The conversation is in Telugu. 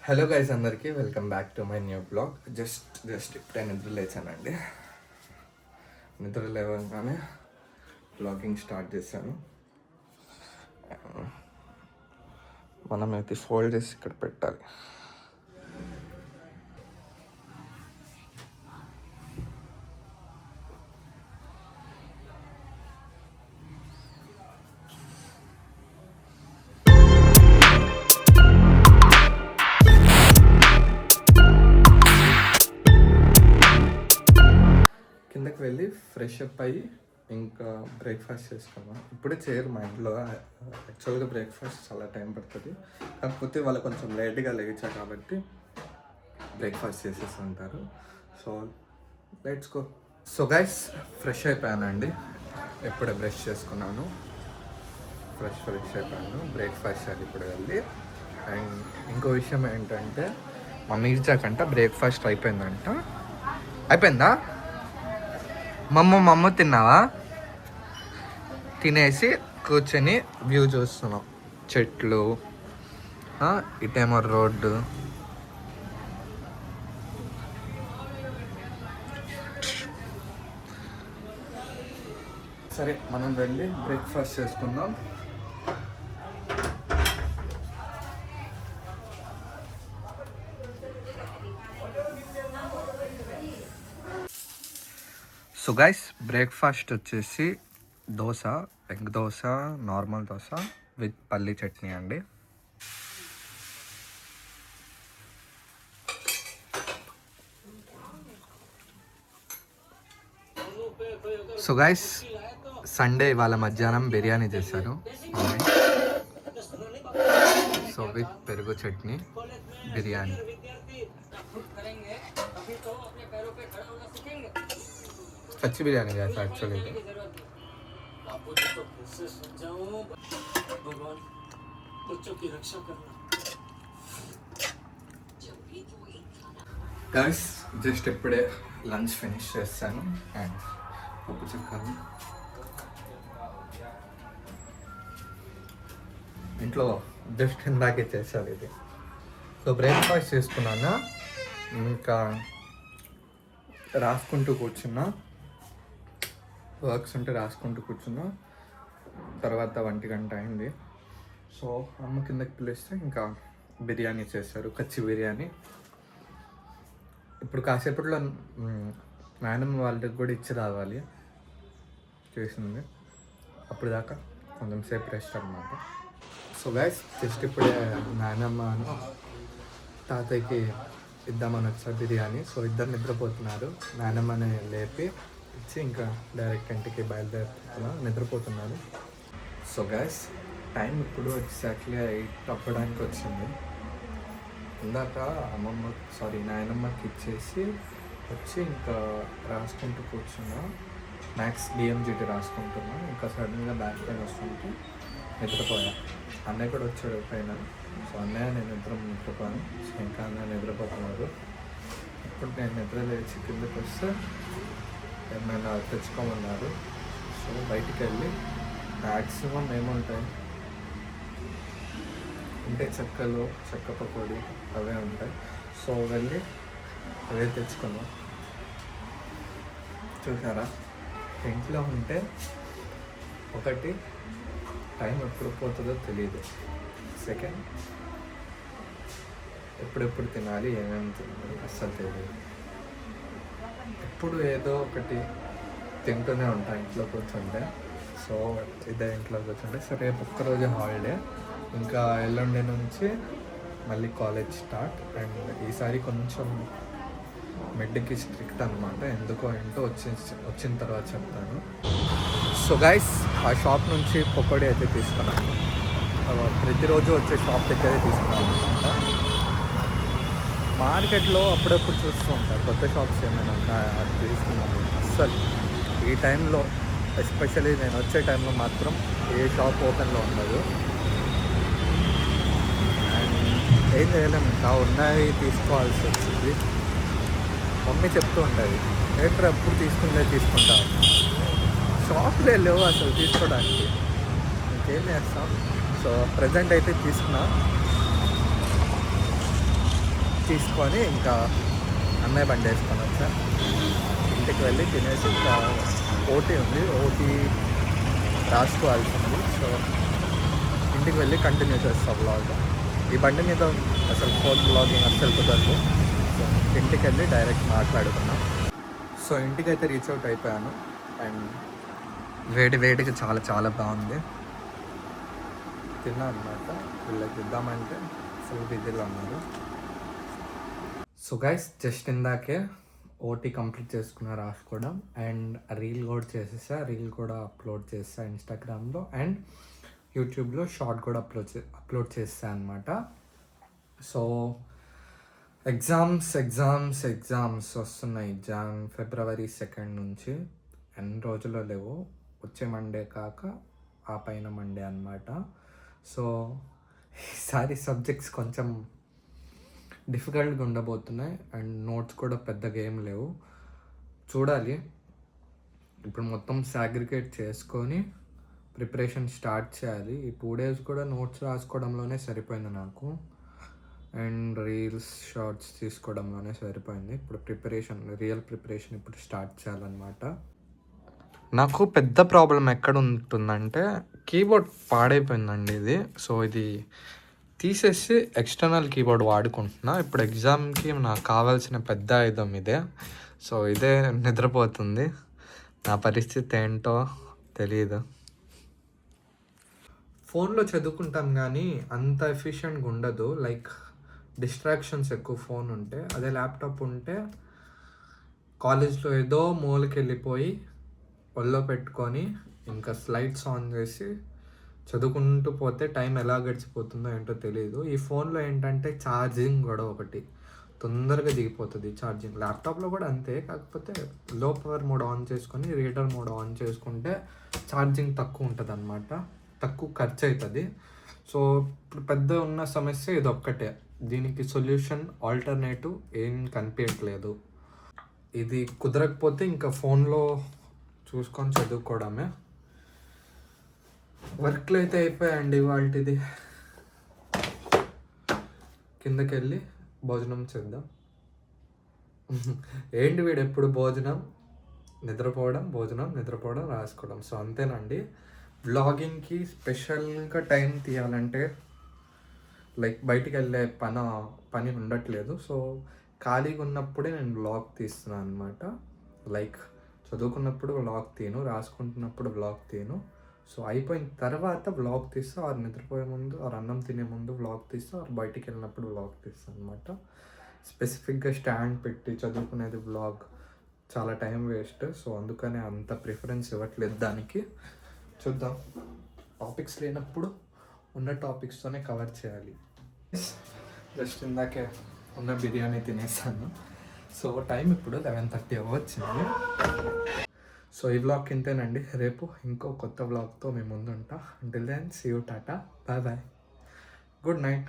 హలో గైస్, అందరికీ welcome back to my new blog. Just ఇప్పుడే నిద్ర లేచానండి. నిద్ర లేవగానే బ్లాగింగ్ స్టార్ట్ చేశాను. మనం అయితే ఫోల్డ్ చేసి ఇక్కడ పెట్టాలి. కిందకి వెళ్ళి ఫ్రెష్ అప్ అయ్యి ఇంకా బ్రేక్ఫాస్ట్ చేసుకున్నాం. ఇప్పుడే చేయరు మా ఇంట్లో. యాక్చువల్గా బ్రేక్ఫాస్ట్ చాలా టైం పడుతుంది, కాకపోతే వాళ్ళు కొంచెం లేట్గా లేచారు కాబట్టి బ్రేక్ఫాస్ట్ చేసేసి ఉంటారు. So let's go. So guys, fresh అయిపోయానండి. ఎప్పుడే బ్రష్ చేసుకున్నాను, ఫ్రెష్ అయిపోయాను. బ్రేక్ఫాస్ట్ అది ఇప్పుడు వెళ్ళి. అండ్ ఇంకో విషయం ఏంటంటే, మా మీర్జాకంట బ్రేక్ఫాస్ట్ అయిపోయిందా? మమ్మ తిన్నావా? తినేసి కూర్చొని వ్యూ చూస్తున్నాం. చెట్లు, ఇటేమో రోడ్డు. సరే, మనం వెళ్ళి బ్రేక్ఫాస్ట్ చేసుకుందాం. సో గైస్, బ్రేక్ఫాస్ట్ వచ్చేసి dosa, egg dosa, normal dosa with పల్లీ చట్నీ అండి. సో గైస్, సండే ఇవాళ మధ్యాహ్నం బిర్యానీ చేశారు. సో విత్ పెరుగు చట్నీ బిర్యానీ. अच्छी बिरयानी है एक्चुअली. గైస్, జస్ట్ ఇప్పుడే లంచ్ ఫినిష్ చేస్తాను. అండ్ పప్పు చెక్కలు ఇంట్లో జస్ట్ ఇందాకే చేశారు ఇది. సో బ్రేక్ఫాస్ట్ చేసుకున్నాను, ఇంకా రాసుకుంటూ కూర్చున్నా. వర్క్స్ ఉంటే రాసుకుంటూ కూర్చున్నా. తర్వాత 1 గంట అయింది. సో అమ్మ కిందకి పిలిస్తే ఇంకా బిర్యానీ చేశారు, కచ్చి బిర్యానీ. ఇప్పుడు కాసేపట్లో నాయనమ్మ వాళ్ళకి కూడా ఇచ్చి రావాలి చేసింది. అప్పుడు దాకా కొంచెం సేపు రెస్ట్ అనమాట. సో గైస్, జస్ట్ ఇప్పుడే నాయనమ్మ తాతయ్యకి ఇద్దామని వచ్చారు బిర్యానీ. సో ఇద్దరు నిద్రపోతున్నారు. నాయనమ్మని లేపి ఇచ్చి ఇంకా డైరెక్ట్ ఇంటికి బయలుదేరుతున్నా. నిద్రపోతున్నారు. సో గైస్, టైం ఇప్పుడు ఎగ్జాక్ట్లీ 8 అవ్వడానికి వచ్చింది. ఇందాక నాయనమ్మకి ఇచ్చేసి వచ్చి ఇంకా రాసుకుంటూ కూర్చున్నా. మ్యాథ్స్ డిఎంజిటీ రాసుకుంటున్నా. ఇంకా సడన్గా బ్యాక్ పెయిన్ వస్తుంటే నిద్రపోయా. అన్నయ్య కూడా వచ్చాడు పైన. సో అన్నయ్య నేను నిద్రపోయాను. సో ఇంకా అన్నయ్య నిద్రపోతున్నారు. ఇప్పుడు నేను నిద్ర లేచి కిందకి వస్తే ఏమైనా తెచ్చుకోమన్నారు. సో బయటికి వెళ్ళి మ్యాక్సిమం ఏముంటాయి అంటే చెక్క పకోడీ అవే ఉంటాయి. సో వెళ్ళి అవే తెచ్చుకున్నాం. చూసారా, ఇంట్లో ఉంటే ఒకటి టైం ఎప్పుడు పోతుందో తెలియదు. సెకండ్, ఎప్పుడెప్పుడు తినాలి, ఏమేమి తినాలి అస్సలు తెలియదు. ఎప్పుడు ఏదో ఒకటి తింటూనే ఉంటాను ఇంట్లో కూర్చుంటే. సో ఇదే ఇంట్లో కూర్చుంటే. సో రేపు ఒక్కరోజు హాలిడే, ఇంకా ఎల్లుండి నుంచి మళ్ళీ కాలేజ్ స్టార్ట్. అండ్ ఈసారి కొంచెం మిడ్కి స్ట్రిక్ట్ అనమాట. ఎందుకో ఏంటో వచ్చిన తర్వాత చెప్తాను. సో గైస్, ఆ షాప్ నుంచి పకోడీ అయితే తీసుకున్నాను. ప్రతిరోజు వచ్చే షాప్ దగ్గరే తీసుకున్నాను అనమాట. మార్కెట్లో అప్పుడప్పుడు చూస్తూ ఉంటారు కొత్త షాప్స్ ఏమైనా ఉంటాయి, అది తీసుకున్నాను. అస్సలు ఈ టైంలో, ఎస్పెషల్లీ నేను వచ్చే టైంలో మాత్రం ఏ షాప్ ఓపెన్లో ఉండదు. అండ్ ఏం చేయలేము, ఇంకా ఉన్నాయి తీసుకోవాల్సి వచ్చింది. మమ్మీ చెప్తూ ఉంటుంది, ఏంట్రా ఎప్పుడు తీసుకుంటా. షాప్లే లేవు అసలు తీసుకోవడానికి. ఇంకేం చేస్తాం. సో ప్రజెంట్ అయితే తీసుకున్నా. తీసుకొని ఇంకా అన్నయ్య బండి వేసుకొని వచ్చా. ఇంటికి వెళ్ళి తినేసి ఇంకా ఓటీ ఉంది, ఓటీ రాసుకోవాల్సింది. సో ఇంటికి వెళ్ళి కంటిన్యూ చేస్తాను బ్లాగ్. ఈ బండి మీద అసలు ఫోన్ బ్లాగింగ్ అసలు కుదరదు. సో ఇంటికి వెళ్ళి డైరెక్ట్ మాట్లాడుకున్నాం. సో ఇంటికి అయితే రీచ్ అవుట్ అయిపోయాను. అండ్ వేడికి చాలా చాలా బాగుంది. తిన్నా అనమాట. వీళ్ళకి ఇద్దామంటే ఫుల్ బిజీలో ఉన్నారు. సో గైస్ జస్ట్ ఇందాకే ఓటీ కంప్లీట్ చేసుకున్నా రాసుకోవడం. అండ్ రీల్ కూడా చేసేసా. రీల్ కూడా అప్లోడ్ చేసా ఇన్స్టాగ్రామ్లో అండ్ యూట్యూబ్లో షార్ట్ కూడా అప్లోడ్ చేసా అనమాట. సో ఎగ్జామ్స్ వస్తున్నాయి. ఫిబ్రవరి 2 నుంచి. ఎన్ని రోజుల్లో లేవు, వచ్చే మండే కాక ఆ పైన మండే అనమాట. సో ఈసారి సబ్జెక్ట్స్ కొంచెం డిఫికల్ట్గా ఉండబోతున్నాయి. అండ్ నోట్స్ కూడా పెద్దగా ఏం లేవు. చూడాలి. ఇప్పుడు మొత్తం సాగ్రిగేట్ చేసుకొని ప్రిపరేషన్ స్టార్ట్ చేయాలి. ఈ 2 days కూడా నోట్స్ రాసుకోవడంలోనే సరిపోయింది నాకు. అండ్ రీల్స్ షార్ట్స్ తీసుకోవడంలోనే సరిపోయింది. ఇప్పుడు రియల్ ప్రిపరేషన్ ఇప్పుడు స్టార్ట్ చేయాలన్నమాట. నాకు పెద్ద ప్రాబ్లం ఎక్కడ ఉంటుందంటే కీబోర్డ్ పాడైపోయిందండి ఇది. సో ఇది తీసేసి ఎక్స్టర్నల్ కీబోర్డ్ వాడుకుంటున్నా. ఇప్పుడు ఎగ్జామ్కి నాకు కావాల్సిన పెద్ద ఆయుధం ఇదే. సో ఇదే నిద్రపోతుంది. నా పరిస్థితి ఏంటో తెలియదు. ఫోన్లో చదువుకుంటాం కానీ అంత ఎఫిషియెంట్గా ఉండదు. లైక్ డిస్ట్రాక్షన్స్ ఎక్కువ ఫోన్ ఉంటే. అదే ల్యాప్టాప్ ఉంటే కాలేజ్లో ఏదో మూలకి వెళ్ళిపోయి ఒళ్ళో పెట్టుకొని ఇంకా స్లైడ్స్ ఆన్ చేసి చదువుకుంటూ పోతే టైం ఎలా గడిచిపోతుందో ఏంటో తెలియదు. ఈ ఫోన్లో ఏంటంటే ఛార్జింగ్ కూడా ఒకటి తొందరగా దిగిపోతుంది ఛార్జింగ్. ల్యాప్టాప్లో కూడా అంతే, కాకపోతే లో పవర్ మోడ్ ఆన్ చేసుకొని రీడర్ మోడ్ ఆన్ చేసుకుంటే ఛార్జింగ్ తక్కువ ఉంటుంది అనమాట, తక్కువ ఖర్చు అవుతుంది. సో ఇప్పుడు పెద్ద ఉన్న సమస్య ఇది ఒక్కటే. దీనికి సొల్యూషన్ ఆల్టర్నేటివ్ ఏం కనిపించట్లేదు. ఇది కుదరకపోతే ఇంకా ఫోన్లో చూసుకొని చదువుకోవడమే. వర్క్లు అయితే అయిపోయాయండి వాటిది. కిందకి వెళ్ళి భోజనం చేద్దాం. ఏంటి వీడు ఎప్పుడు భోజనం నిద్రపోవడం రాసుకోవడం. సో అంతేనండి. వ్లాగింగ్కి స్పెషల్గా టైం తీయాలంటే లైక్ బయటికి వెళ్ళే పని ఉండట్లేదు. సో ఖాళీగా ఉన్నప్పుడే నేను వ్లాగ్ తీస్తున్నాను అనమాట. లైక్ చదువుకున్నప్పుడు వ్లాగ్ తీను, రాసుకుంటున్నప్పుడు వ్లాగ్ తీను. సో అయిపోయిన తర్వాత వ్లాగ్ తీస్తా, ఆరు నిద్రపోయే ముందు, ఆరు అన్నం తినే ముందు వ్లాగ్ తీస్తా, ఆరు బయటికి వెళ్ళినప్పుడు వ్లాగ్ తీస్తాను అనమాట. స్పెసిఫిక్గా స్టాండ్ పెట్టి చదువుకునేది వ్లాగ్ చాలా టైం వేస్ట్. సో అందుకనే అంత ప్రిఫరెన్స్ ఇవ్వట్లేదు దానికి. చూద్దాం, టాపిక్స్ లేనప్పుడు ఉన్న టాపిక్స్తోనే కవర్ చేయాలి. జస్ట్ ఇందాకే ఉన్న బిర్యానీ తినేసాను. సో టైం ఇప్పుడు 11:30 అవ్వచ్చింది. సో ఈ వ్లాగ్ ఇంతేనండి. రేపు ఇంకో కొత్త వ్లాగ్తో మేము ముందు ఉంటా. Until then see you, tata, bye bye, good night.